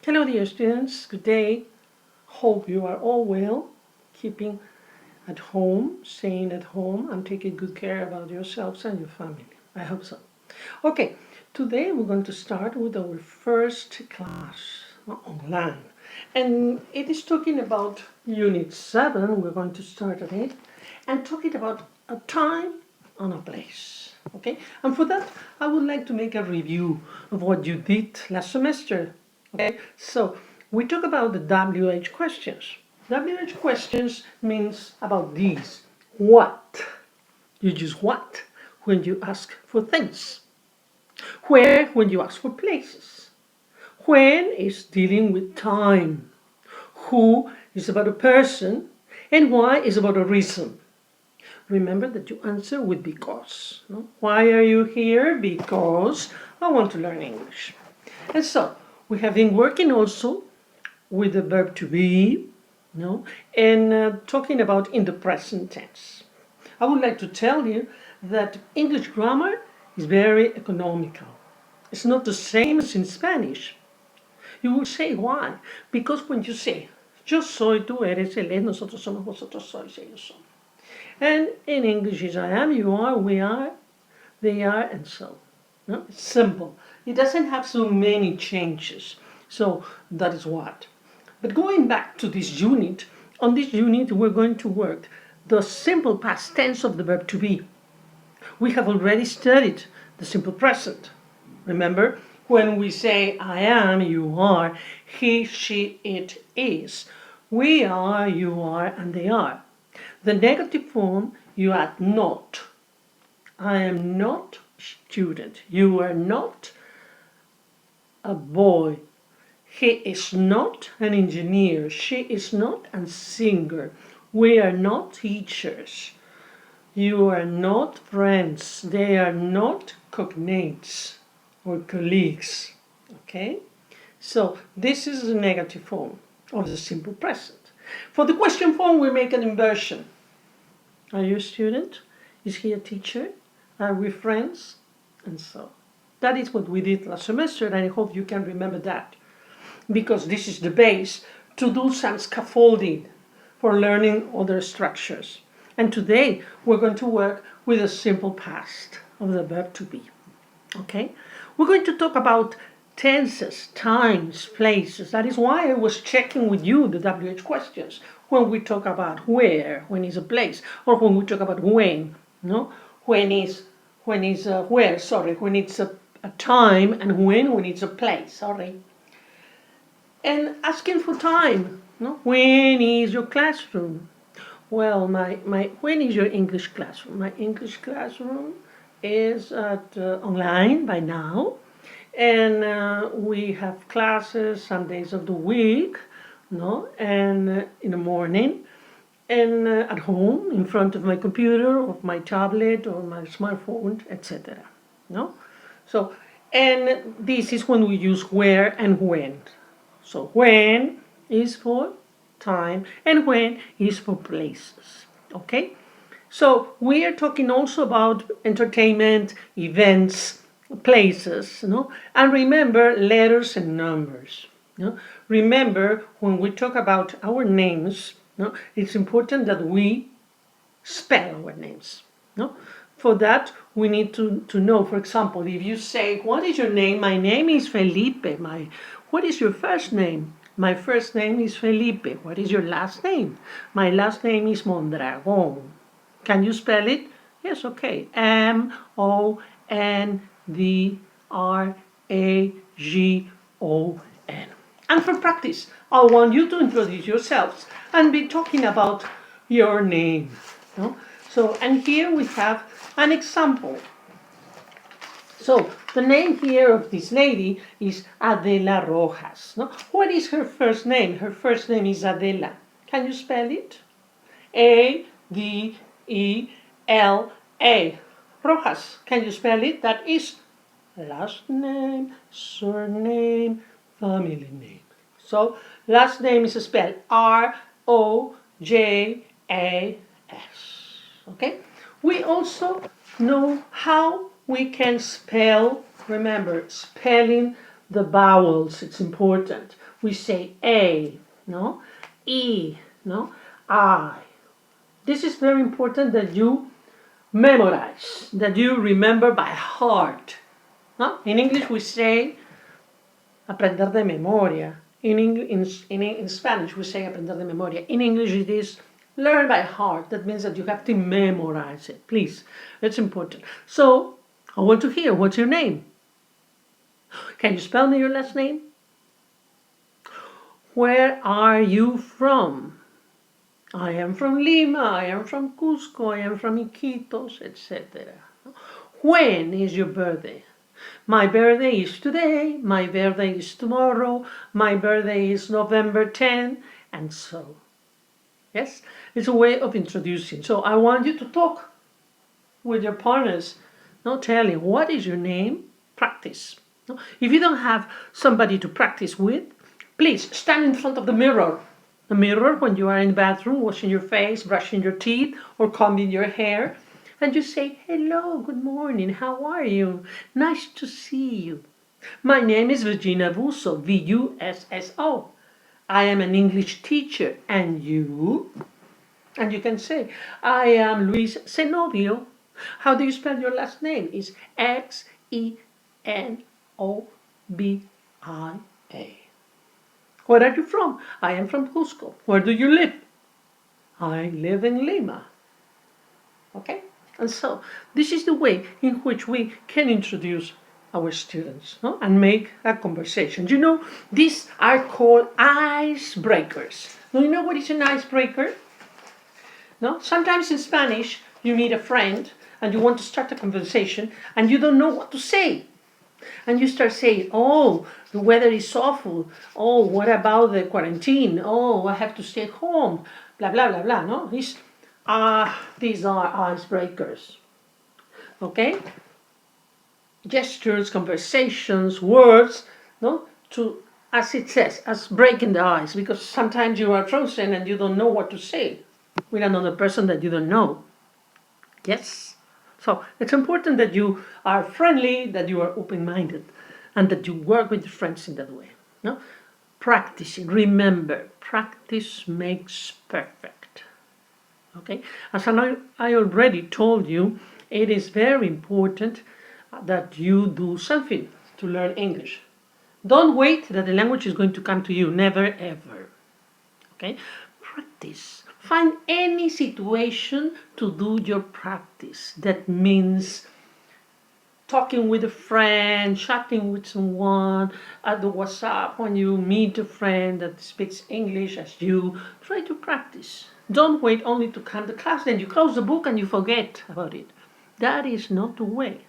Hello dear students, good day. Hope you are all well, keeping at home, staying at home and taking good care about yourselves and your family. I hope so. Okay, today we're going to start with our first class online. And it is talking about Unit 7, we're going to start at it, and talking about a time and a place. Okay, and for that I would like to make a review of what you did last semester. Okay, so we talk about the WH questions. WH questions means about these. What? You use what when you ask for things. Where when you ask for places. When is dealing with time. Who is about a person. And why is about a reason. Remember that you answer with because. No? Why are you here? Because I want to learn English. And so we have been working also with the verb to be, no, and talking about in the present tense. I would like to tell you that English grammar is very economical. It's not the same as in Spanish. You will say why? Because when you say yo soy, tú eres, él es, nosotros somos, vosotros sois, ellos son. And in English is I am, you are, we are, they are, and so. No? It's simple. It doesn't have so many changes. So that is what. But going back to this unit, on this unit we're going to work the simple past tense of the verb to be. We have already studied the simple present. Remember, when we say I am, you are, he, she, it is. We are, you are, and they are. The negative form, you add not. I am not student. You are not a boy. He is not an engineer. She is not a singer. We are not teachers. You are not friends. They are not cognates or colleagues. Okay? So this is the negative form of the simple present. For the question form, we make an inversion. Are you a student? Is he a teacher? Are we friends? And so. That is what we did last semester, and I hope you can remember that. Because this is the base to do some scaffolding for learning other structures. And today we're going to work with a simple past of the verb to be. Okay? We're going to talk about tenses, times, places. That is why I was checking with you the WH questions when we talk about where, when is a place, or when we talk about when, no? When is where, sorry, when it's a time, and when it's a place, sorry. And asking for time, no? When is your classroom? Well, when is your English classroom? My English classroom is at online by now, and we have classes some days of the week, no, and in the morning, and at home in front of my computer, or my tablet, or my smartphone, etc. No, so and this is when we use where and when. So when is for time and when is for places. Okay? So we are talking also about entertainment, events, places, no? And remember letters and numbers. No? Remember when we talk about our names, no? It's important that we spell our names. No? For that, we need to know, for example, if you say, what is your name? My name is Felipe. What is your first name? My first name is Felipe. What is your last name? My last name is Mondragon. Can you spell it? Yes, okay. Monddragon. And for practice, I want you to introduce yourselves and be talking about your name. No? So, and here we have an example. So, the name here of this lady is Adela Rojas. No? What is her first name? Her first name is Adela. Can you spell it? Adela. Rojas. Can you spell it? That is last name, surname, family name. So, last name is spelled Rojas. Okay? We also know how we can spell, remember, spelling the vowels, it's important. We say A, no? E, no? I. This is very important that you memorize, that you remember by heart. No? In English we say aprender de memoria. In Spanish we say aprender de memoria. In English it is learn by heart. That means that you have to memorize it. Please, it's important. So, I want to hear, what's your name? Can you spell me your last name? Where are you from? I am from Lima, I am from Cusco, I am from Iquitos, etc. When is your birthday? My birthday is today, my birthday is tomorrow, my birthday is November 10, and so. Yes, it's a way of introducing. So I want you to talk with your partners, not telling what is your name, practice. If you don't have somebody to practice with, please stand in front of the mirror. The mirror when you are in the bathroom, washing your face, brushing your teeth, or combing your hair, and you say, hello, good morning, how are you? Nice to see you. My name is Virginia Busso, V-U-S-S-O. I am an English teacher, and you? And you can say, I am Luis Zenobio. How do you spell your last name? It's X-E-N-O-B-I-A. Where are you from? I am from Cusco. Where do you live? I live in Lima. Okay? And so, this is the way in which we can introduce our students, no? And make a conversation. You know, these are called icebreakers. Do you know what is an icebreaker? No? Sometimes in Spanish, you meet a friend and you want to start a conversation and you don't know what to say. And you start saying, oh, the weather is awful. Oh, what about the quarantine? Oh, I have to stay home. Blah, blah, blah, blah. No? These are icebreakers. Okay? Gestures, conversations, words, no? To, as it says, as breaking the ice. Because sometimes you are frozen and you don't know what to say with another person that you don't know. Yes? So it's important that you are friendly, that you are open-minded, and that you work with your friends in that way. No? Practicing. Remember, practice makes perfect. Okay? As I already told you, it is very important that you do something to learn English. Don't wait that the language is going to come to you. Never, ever. Okay? Practice. Find any situation to do your practice. That means talking with a friend, chatting with someone, at the WhatsApp, when you meet a friend that speaks English as you, try to practice. Don't wait only to come to class, then you close the book and you forget about it. That is not the way.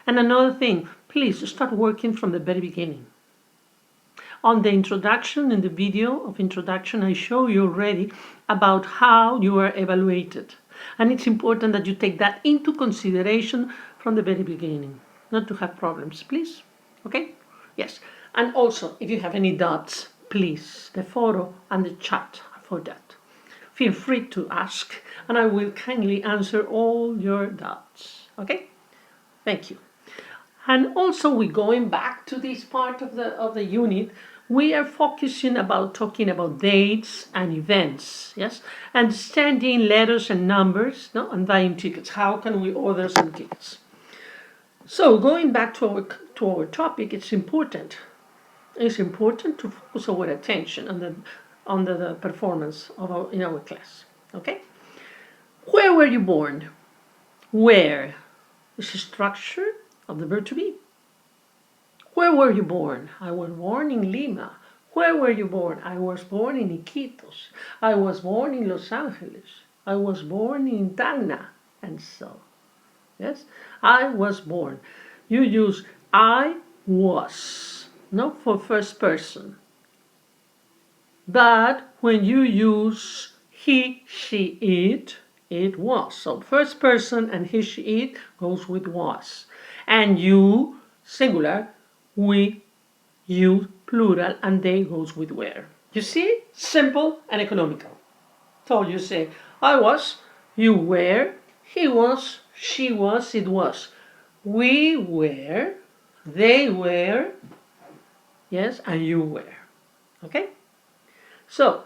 And another thing, please start working from the very beginning. On the introduction, in the video of introduction, I show you already about how you are evaluated. And it's important that you take that into consideration from the very beginning, not to have problems, please. Okay? Yes. And also, if you have any doubts, please, the photo and the chat are for that. Feel free to ask, and I will kindly answer all your doubts. Okay? Thank you. And also, we're going back to this part of the unit. We are focusing about talking about dates and events, yes? Understanding letters and numbers, no? And buying tickets. How can we order some tickets? So, going back to our topic, it's important. It's important to focus our attention on the performance of in our class. Okay? Where were you born? Where is the structure of the verb to be. Where were you born? I was born in Lima. Where were you born? I was born in Iquitos. I was born in Los Angeles. I was born in Tacna. And so, yes, I was born. You use I was, not for first person. But when you use he, she, it was. So first person and he, she, it goes with was. And you, singular, we, you, plural, and they goes with were. You see? Simple and economical. So you say, I was, you were, he was, she was, it was. We were, they were, yes, and you were. Okay? So,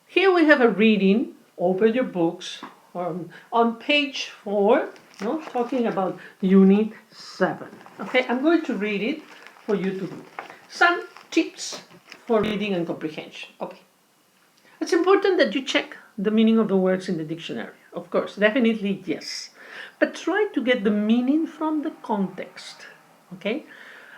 here we have a reading. Open your books on page 4, no, talking about Unit 7. Okay, I'm going to read it for you to do. Some tips for reading and comprehension. Okay. It's important that you check the meaning of the words in the dictionary. Of course, definitely yes. But try to get the meaning from the context. Okay?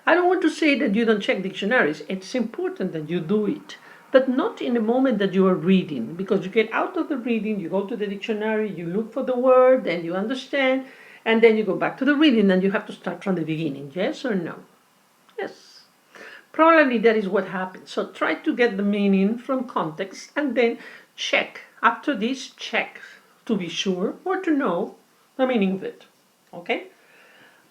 I don't want to say that you don't check dictionaries. It's important that you do it. But not in the moment that you are reading, because you get out of the reading, you go to the dictionary, you look for the word, and you understand, and then you go back to the reading, and you have to start from the beginning. Yes or no? Yes. Probably that is what happens. So try to get the meaning from context and then check. After this, check to be sure or to know the meaning of it. Okay?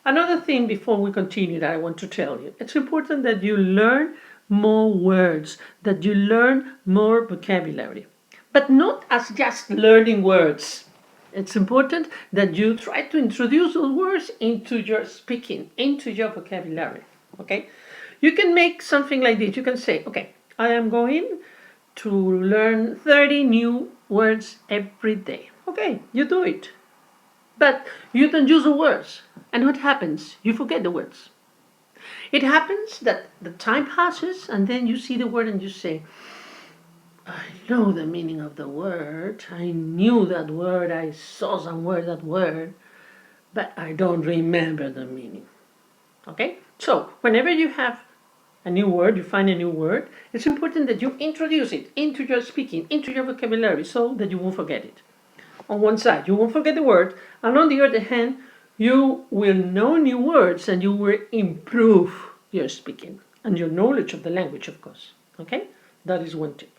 Another thing before we continue that I want to tell you, it's important that you learn more words, that you learn more vocabulary, but not as just learning words. It's important that you try to introduce those words into your speaking, into your vocabulary. Okay? You can make something like this. You can say, okay, I am going to learn 30 new words every day. Okay, you do it. But you don't use the words. And what happens? You forget the words. It happens that the time passes and then you see the word and you say, I know the meaning of the word. I knew that word. I saw somewhere that word. But I don't remember the meaning. Okay? So, whenever you have a new word, you find a new word, it's important that you introduce it into your speaking, into your vocabulary, so that you won't forget it. On one side, you won't forget the word, and on the other hand, you will know new words and you will improve your speaking and your knowledge of the language, of course. Okay? That is one tip.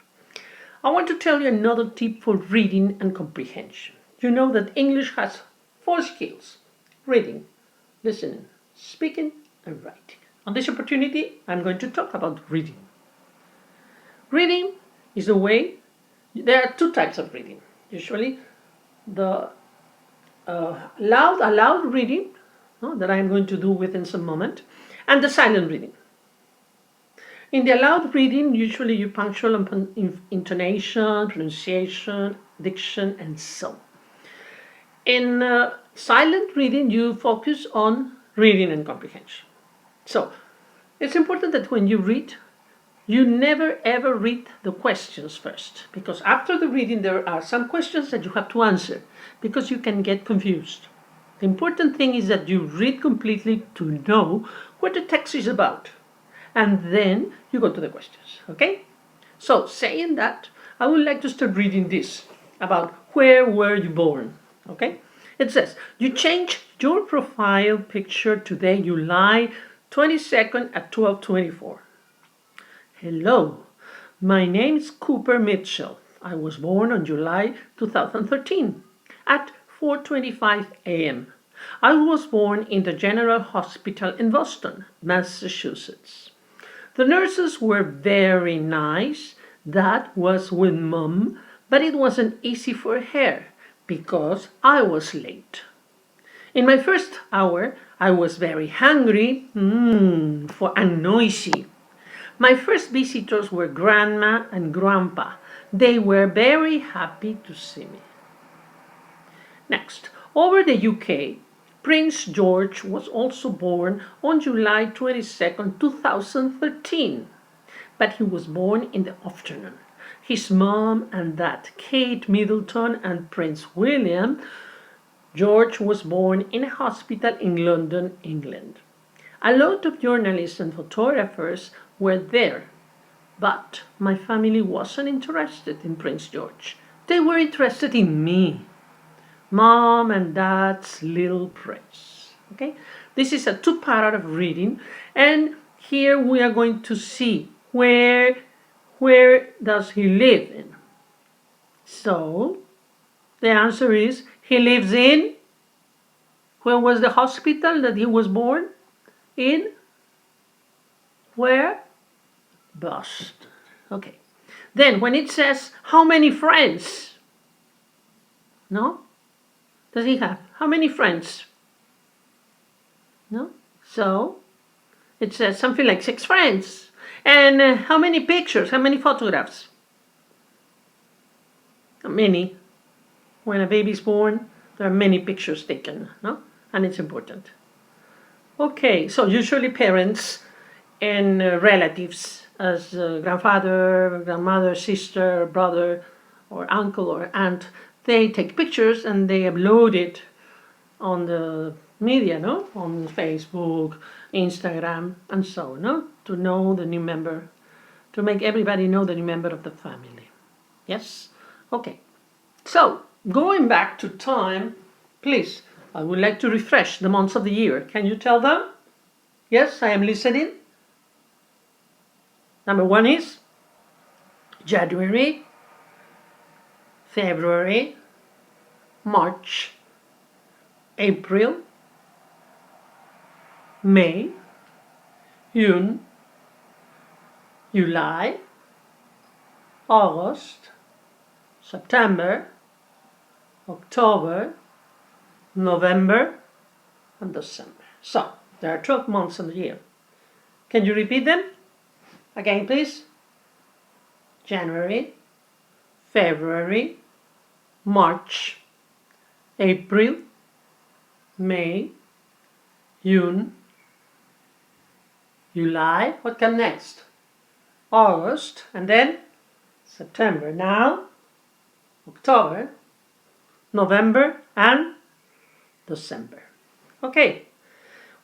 I want to tell you another tip for reading and comprehension. You know that English has 4 skills: reading, listening, speaking, and writing. On this opportunity, I'm going to talk about reading. Reading is a way, there are 2 types of reading. Usually, the loud reading, no, that I'm going to do within some moment, and the silent reading. In the loud reading, usually you punctual on intonation, pronunciation, diction, and so. In silent reading, you focus on reading and comprehension. So, it's important that when you read, you never ever read the questions first, because after the reading there are some questions that you have to answer, because you can get confused. The important thing is that you read completely to know what the text is about, and then you go to the questions, okay? So, saying that, I would like to start reading this about where were you born, okay? It says, you change your profile picture today, July 22nd at 12:24. Hello, my name is Cooper Mitchell. I was born on July 2013 at 4:25 a.m. I was born in the General Hospital in Boston, Massachusetts. The nurses were very nice. That was with Mom, but it wasn't easy for her because I was late. In my first hour, I was very hungry and noisy. My first visitors were Grandma and Grandpa. They were very happy to see me. Next, over the UK, Prince George was also born on July 22nd, 2013, but he was born in the afternoon. His mom and dad, Kate Middleton and Prince William, George was born in a hospital in London, England. A lot of journalists and photographers were there, but my family wasn't interested in Prince George. They were interested in me, Mom and Dad's little prince. Okay, this is a 2-part reading, and here we are going to see where does he live in. So the answer is he lives in. Where was the hospital that he was born in? Where? Boston. Okay. Then when it says how many friends, no? Does he have? How many friends? No? So It says something like 6 friends. And how many pictures, how many photographs? Many. When a baby is born, there are many pictures taken, no? And it's important. Okay, so usually parents and relatives, as grandfather, grandmother, sister, brother, or uncle or aunt, they take pictures and they upload it on the media, no? On Facebook, Instagram, and so on, no? To know the new member, to make everybody know the new member of the family. Yes? Okay. So, going back to time, please, I would like to refresh the months of the year. Can you tell them? Yes, I am listening. Number 1 is January, February, March, April, May, June, July, August, September, October, November, and December. So, there are 12 months in the year. Can you repeat them? Again, please. January, February, March, April, May, June, July. What comes next? August, and then September. Now, October, November, and December. Okay,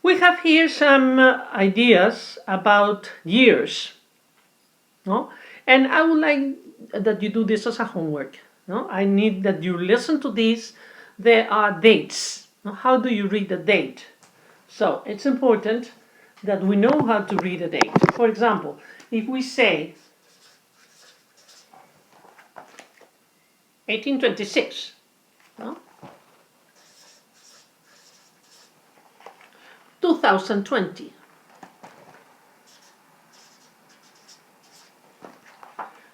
we have here some ideas about years. No? And I would like that you do this as a homework. No? I need that you listen to this. There are dates. No? How do you read the date? So it's important that we know how to read a date. For example, if we say 1826, no? 2020,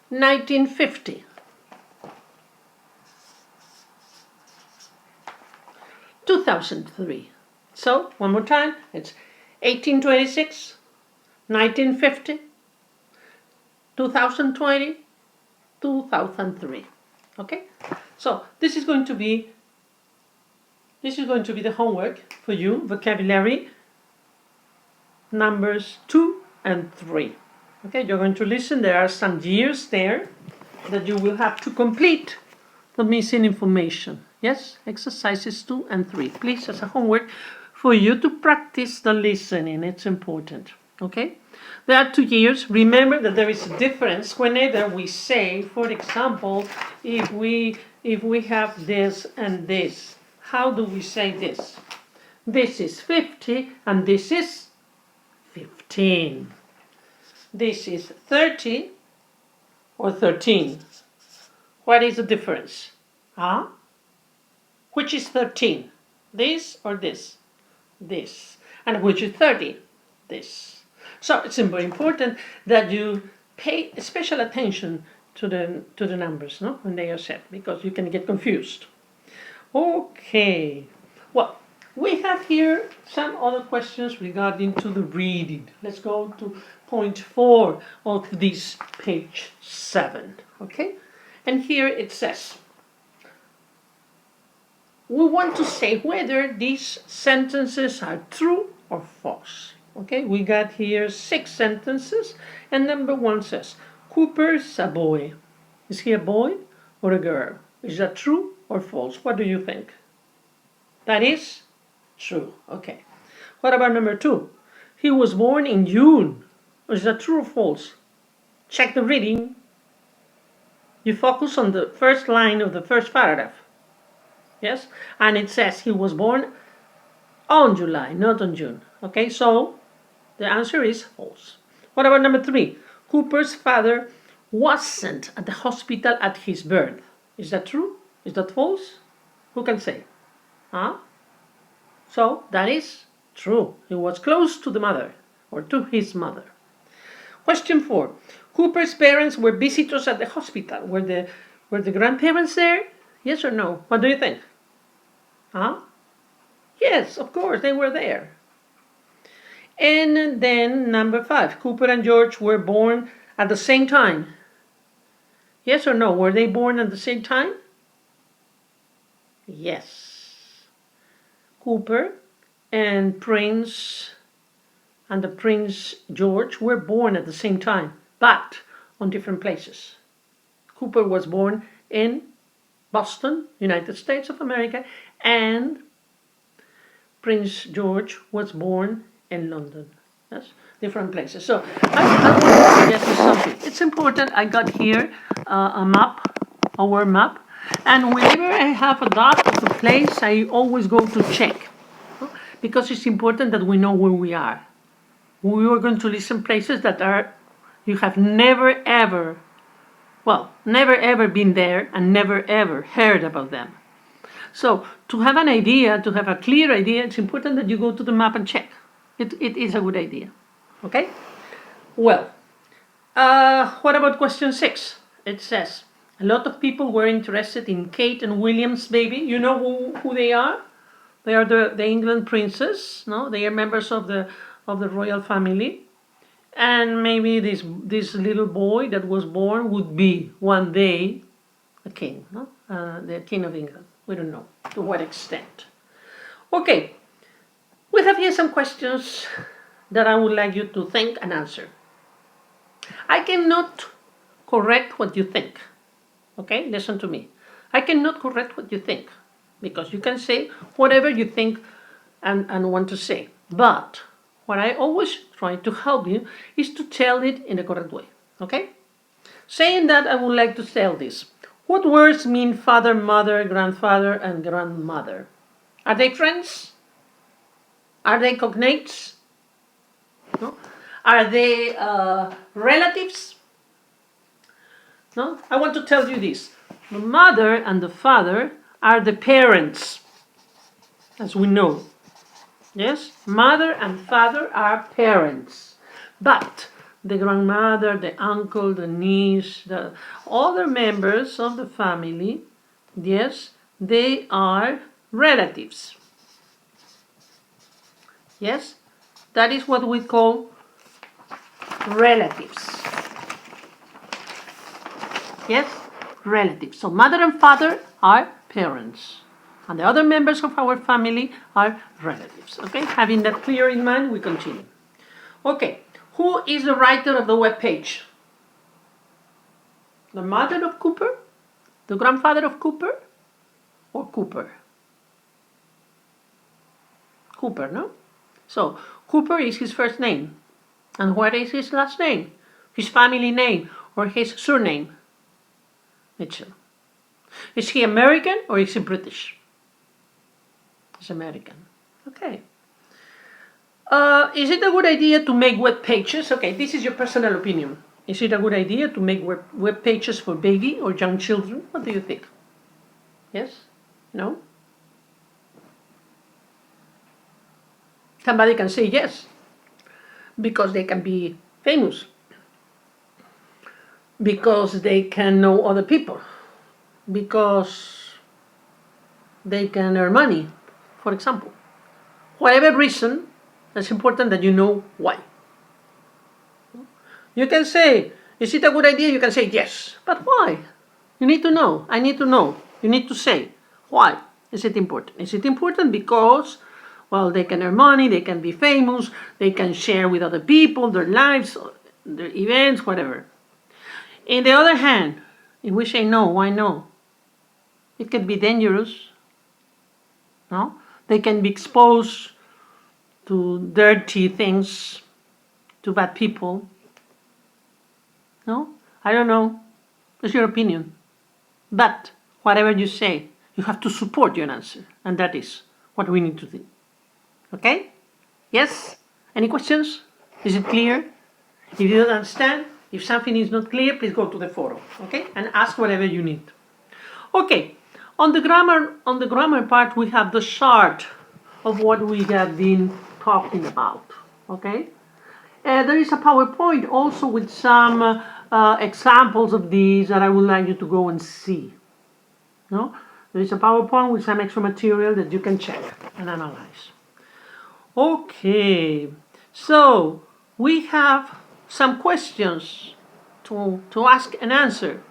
1950, 2003. So, one more time, it's 1826, 1950, 2020, 2003. Okay? So, this is going to be the homework for you, vocabulary, numbers 2 and 3. Okay, you're going to listen. There are some years there that you will have to complete the missing information. Yes, exercises 2 and 3. Please, as a homework for you to practice the listening. It's important. Okay, there are 2 years. Remember that there is a difference whenever we say, for example, if we have this and this. How do we say this? This is 50 and this is 15. This is 30 or 13. What is the difference? Huh? Which is 13? This or this? This. And which is 30? This. So it's very important that you pay special attention to the numbers, no? When they are said, because you can get confused. Okay. Well, we have here some other questions regarding to the reading. Let's go to point 4 of this page 7. Okay? And here it says, we want to say whether these sentences are true or false. Okay? We got here 6 sentences, and number 1 says, Cooper's a boy. Is he a boy or a girl? Is that true or false? What do you think? That is true. Okay. What about number 2? He was born in June. Is that true or false? Check the reading. You focus on the first line of the first paragraph. Yes? And it says he was born on July, not on June. Okay, so the answer is false. What about number 3? Cooper's father wasn't at the hospital at his birth. Is that true? Is that false? Who can say? Huh? So that is true. He was close to the mother, or to his mother. Question 4. Cooper's parents were visitors at the hospital. Were the grandparents there? Yes or no? What do you think? Huh? Yes, of course, they were there. And then number 5, Cooper and George were born at the same time. Yes or no? Were they born at the same time? Yes. Cooper and the Prince George were born at the same time, but on different places. Cooper was born in Boston, United States of America, and Prince George was born in London. Yes, different places. So I want to suggest you something. It's important. I got here a map, our map, and whenever I have a dot of a place, I always go to check, because it's important that we know where we are. We are going to list some places that you have never ever been there and never ever heard about them. So to have an idea, to have a clear idea, it's important that you go to the map and check. It is a good idea. Okay? Well, what about question 6? It says, a lot of people were interested in Kate and William's baby. You know who they are? They are the England princes. No, they are members of the royal family. And maybe this little boy that was born would be one day a king, no? The King of England. We don't know to what extent. Okay, we have here some questions that I would like you to think and answer. I cannot correct what you think. Okay, listen to me. I cannot correct what you think, because you can say whatever you think and want to say. But what I always try to help you is to tell it in the correct way. Okay? Saying that, I would like to tell this. What words mean father, mother, grandfather, and grandmother? Are they friends? Are they cognates? No? Are they relatives? No? I want to tell you this. The mother and the father are the parents, as we know. Yes? Mother and father are parents. But the grandmother, the uncle, the niece, the other members of the family, yes, they are relatives. Yes? That is what we call relatives. Yes? Relatives. So mother and father are parents. And the other members of our family are relatives. Okay? Having that clear in mind, we continue. Okay. Who is the writer of the web page? The mother of Cooper? The grandfather of Cooper? Or Cooper? Cooper, no? So, Cooper is his first name. And what is his last name? His family name or his surname? Mitchell. Is he American or is he British? He's American. Okay. Is it a good idea to make web pages? Okay, this is your personal opinion. Is it a good idea to make web pages for baby or young children? What do you think? Yes? No? Somebody can say yes, because they can be famous, because they can know other people, because they can earn money, for example. Whatever reason, it's important that you know why. You can say, is it a good idea? You can say yes, but why? You need to know. I need to know. You need to say, why is it important? Is it important because, well, they can earn money, they can be famous, they can share with other people their lives, their events, whatever. On the other hand, if we say no, why no? It can be dangerous. No? They can be exposed to dirty things, to bad people. No? I don't know. It's your opinion. But whatever you say, you have to support your answer. And that is what we need to do. Okay? Yes? Any questions? Is it clear? If you don't understand, if something is not clear, please go to the forum. Okay? And ask whatever you need. Okay. On the grammar part, we have the chart of what we have been talking about. Okay? There is a PowerPoint also with some examples of these that I would like you to go and see. No? There is a PowerPoint with some extra material that you can check and analyze. Okay, So we have some questions to ask and answer.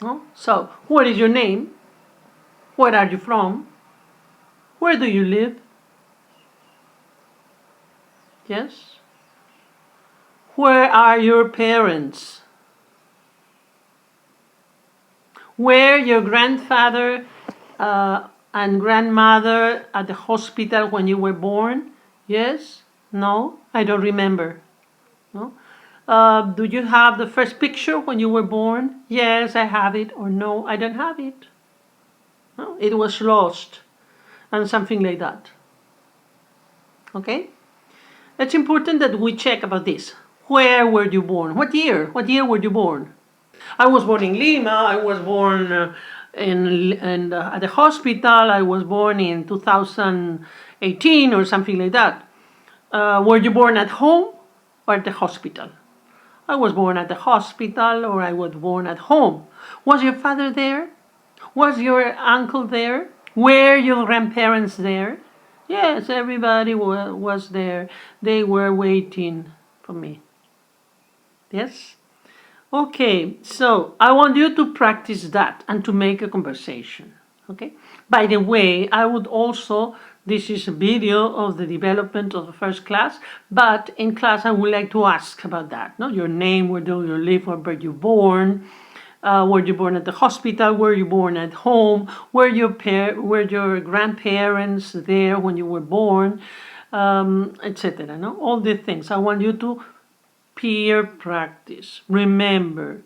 No? So, what is your name? Where are you from? Where do you live? Yes. Where are your parents? Were your grandfather and grandmother at the hospital when you were born? Yes? No? I don't remember. No? Do you have the first picture when you were born? Yes, I have it. Or no, I don't have it. No? It was lost. And something like that. Okay? It's important that we check about this. Where were you born? What year? What year were you born? I was born in Lima. I was born at the hospital. I was born in 2018 or something like that. Were you born at home or at the hospital? I was born at the hospital or I was born at home. Was your father there? Was your uncle there? Were your grandparents there? Yes, everybody was there. They were waiting for me. Yes? Okay, so I want you to practice that and to make a conversation. Okay? By the way, I would also, this is a video of the development of the first class, but in class I would like to ask about that. No? Your name, where do you live, where were you born? Were you born at the hospital? Were you born at home? Were your grandparents there when you were born? Etc. No? All these things. I want you to peer practice. Remember,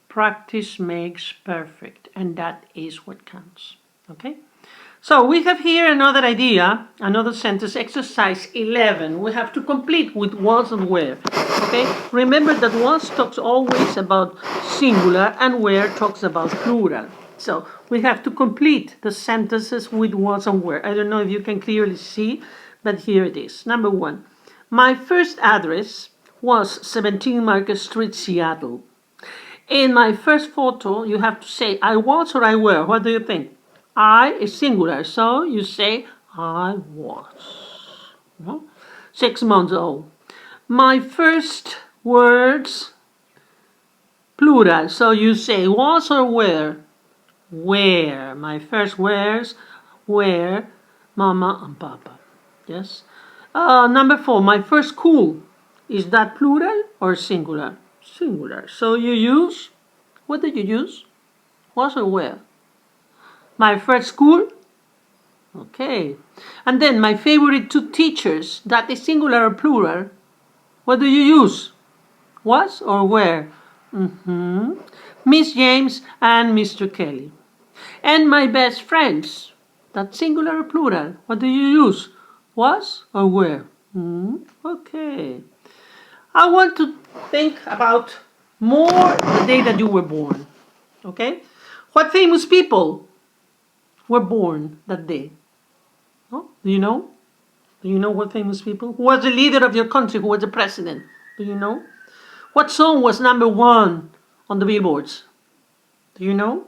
practice makes perfect, and that is what counts. Okay? So we have here another idea, another sentence, exercise 11. We have to complete with was and where. Okay? Remember that was talks always about singular and where talks about plural. So we have to complete the sentences with was and where. I don't know if you can clearly see, but here it is. Number 1. My first address was 17 Market Street, Seattle. In my first photo, you have to say I was or I were. What do you think? I is singular, so you say I was. No? 6 months old. My first words, plural, so you say was or were? Where. My first words were Mama and Papa. Yes? Number 4, my first school. Is that plural or singular? Singular. So you use, what did you use? Was or where? My first school? Okay. And then my favorite 2 teachers. That is singular or plural? What do you use? Was or where? Miss James and Mr. Kelly. And my best friends. That's singular or plural? What do you use? Was or where? Okay. I want to think about more the day that you were born. Okay? What famous people were born that day? Oh, do you know? Do you know what famous people? Who was the leader of your country? Who was the president? Do you know? What song was number 1 on the billboards? Do you know?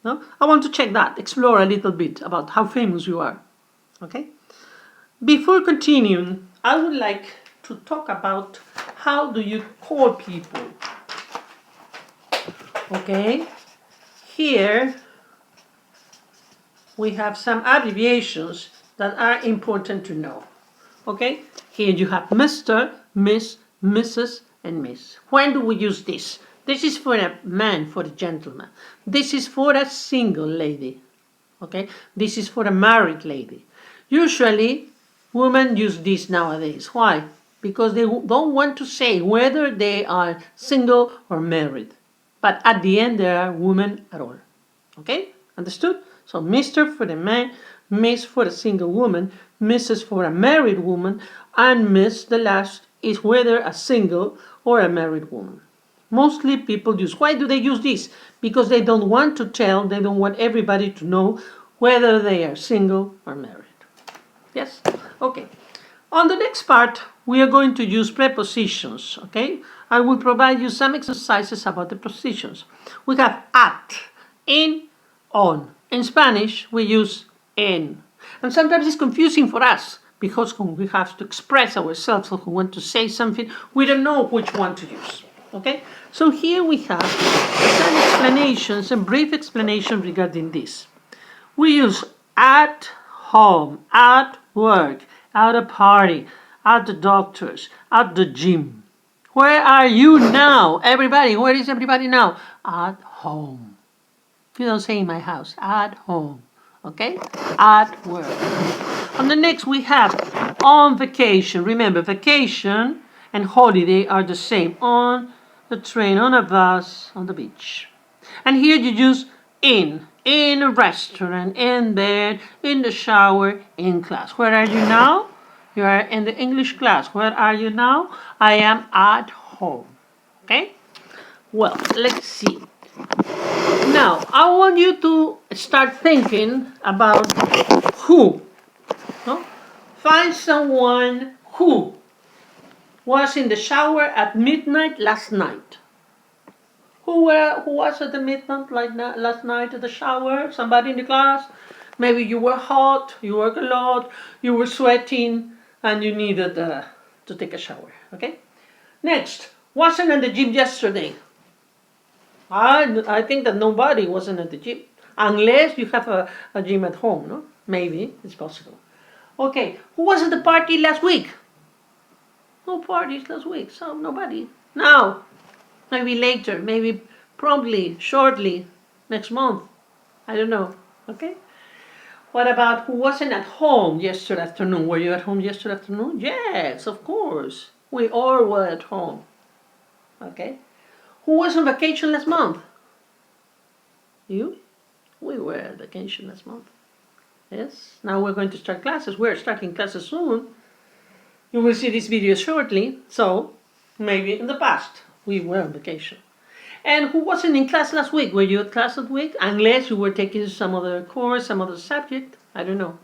No? I want to check that, explore a little bit about how famous you are. Okay? Before continuing, I would like to talk about how do you call people. Okay? Here we have some abbreviations that are important to know. Okay? Here you have Mr., Miss, Mrs., and Miss. When do we use this? This is for a man, for a gentleman. This is for a single lady. Okay? This is for a married lady. Usually, women use this nowadays. Why? Because they don't want to say whether they are single or married. But at the end, they are women at all. Okay? Understood? So Mr. for the man, Miss for a single woman, Mrs. for a married woman, and Miss, the last, is whether a single or a married woman. Mostly people use. Why do they use this? Because they don't want to tell, they don't want everybody to know whether they are single or married. Yes? Okay. On the next part, we are going to use prepositions. Okay? I will provide you some exercises about the prepositions. We have at, in, on. In Spanish, we use en. And sometimes it's confusing for us because when we have to express ourselves or we want to say something, we don't know which one to use. Okay? So here we have some explanations, some brief explanation regarding this. We use at home, at work, at a party, at the doctor's, at the gym. Where are you now? Everybody, where is everybody now? At home. You don't say in my house, at home. Okay? At work. On the next we have on vacation. Remember, vacation and holiday are the same. On the train, on a bus, on the beach. And here you use in a restaurant, in bed, in the shower, in class. Where are you now? You are in the English class. Where are you now? I am at home. Okay? Well, let's see. Now, I want you to start thinking about who. No? Find someone who was in the shower at midnight last night. Who was at the midnight last night at the shower? Somebody in the class? Maybe you were hot, you worked a lot, you were sweating, and you needed to take a shower. Okay? Next, wasn't at the gym yesterday. I think that nobody wasn't at the gym. Unless you have a gym at home, no? Maybe, it's possible. Okay, who was at the party last week? No parties last week, so nobody. Now, maybe later, maybe promptly, shortly, next month. I don't know, okay? What about who wasn't at home yesterday afternoon? Were you at home yesterday afternoon? Yes, of course. We all were at home, okay? Who was on vacation last month? You? We were on vacation last month. Yes? Now we're going to start classes. We're starting classes soon. You will see this video shortly. So, maybe in the past, we were on vacation. And who wasn't in class last week? Were you at class last week? Unless you were taking some other course, some other subject. I don't know.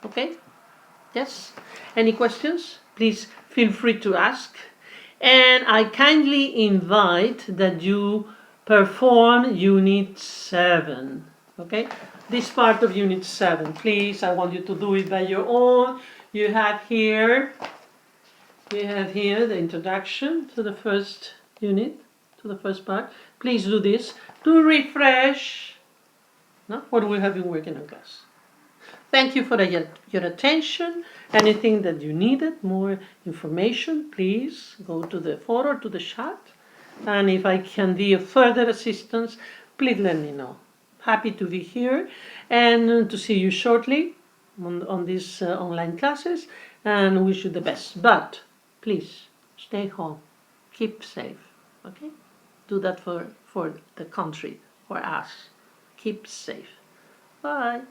Okay? Yes? Any questions? Please feel free to ask. And I kindly invite that you perform Unit 7. Okay? This part of Unit 7. Please, I want you to do it by your own. You have here the introduction to the first unit, to the first part. Please do this to refresh what we have been working on class. Thank you for your attention. Anything that you needed, more information, please go to the photo, to the chat. And if I can be of further assistance, please let me know. Happy to be here and to see you shortly on these online classes, and wish you the best. But please stay home, keep safe, okay? Do that for the country, for us. Keep safe. Bye.